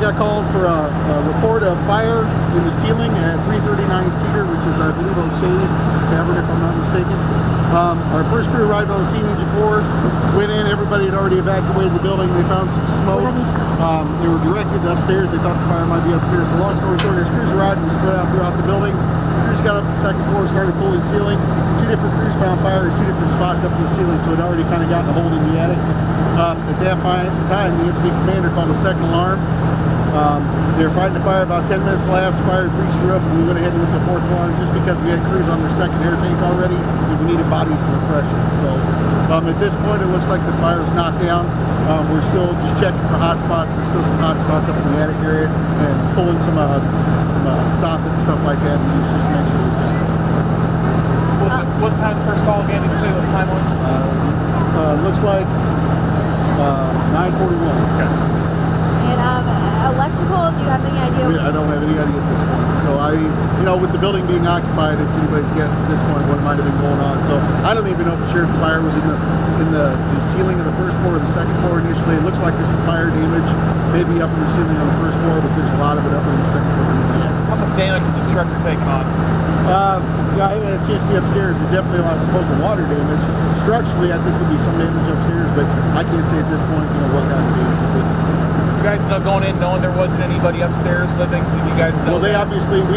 we got called for a report of fire in the ceiling at 339 Cedar, which is, I believe, O'Shea's Tavern, if I'm not mistaken. Our first crew arrived on scene, engine 4, went in, everybody had already evacuated the building. They found some smoke. They were directed upstairs. They thought the fire might be upstairs. So long story short, as crews arrived, we spread out throughout the building. Crews got up to the second floor, started pulling the ceiling. 2 different crews found fire at 2 different spots up in the ceiling, so it already kind of gotten a hold in the attic. At that time, the incident commander called a second alarm. They were fighting the fire, about 10 minutes elapsed, fire breached the roof, and we went ahead and went to the 4th alarm just because we had crews on their second air tank already, and we needed bodies to refresh it. So at this point, it looks like the fire is knocked down. We're still just checking for hot spots. There's still some hot spots up in the attic area, and pulling some soffit and stuff like that, and just to make sure we've got it. So. What's the time of the first call again? Did you say what the time was? Looks like 9:41. Okay. And electrical, do you have any idea? I don't have any idea at this point. So with the building being occupied, it's anybody's guess at this point what might have been going on. So I don't even know for sure if the fire was in the ceiling of the first floor or the second floor initially. It looks like there's some fire damage, maybe up in the ceiling on the first floor, but there's a lot of it up in the second floor. How much damage is the structure taking on? Yeah, I haven't had a chance to see upstairs. There's definitely a lot of smoke and water damage. Structurally, I think there'll be some damage upstairs, but I can't say at this point, what kind of damage it is. You guys know going in knowing there wasn't anybody upstairs living? Did you guys know? Well, we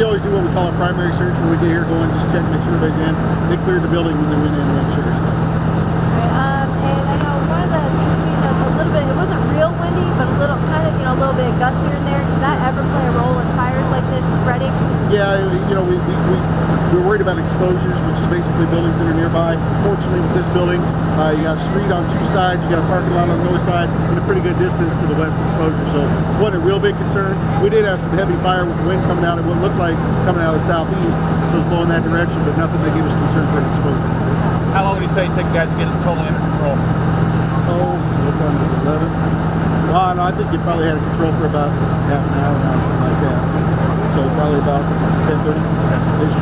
always do what we call a primary search when we get here, go in, just check, make sure everybody's in. They cleared the building when they went in to make sure. So. Right, and I know one of the things we know is a little bit, it wasn't real windy, but a little a little bit of gusts here and there. Does that ever play a role in fires like this spreading? Yeah, we're worried about exposures, which is basically buildings that are nearby. Fortunately, with this building, you got a street on 2 sides, you got a parking lot on the north side, and a pretty good distance to the west exposure. So, wasn't a real big concern. We did have some heavy fire with the wind coming out of what looked like coming out of the southeast, so it's blowing that direction, but nothing that gave us concern for an exposure. How long would you say it took you guys to get it totally under control? Oh, what time is it? 11? No, I think you probably had it controlled for about half an hour now, something like that. So probably about 10:30-ish.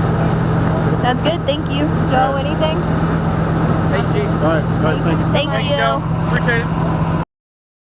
That's good. Thank you. Joe, anything? Thank you. All right. Thanks. Thank you. Appreciate it.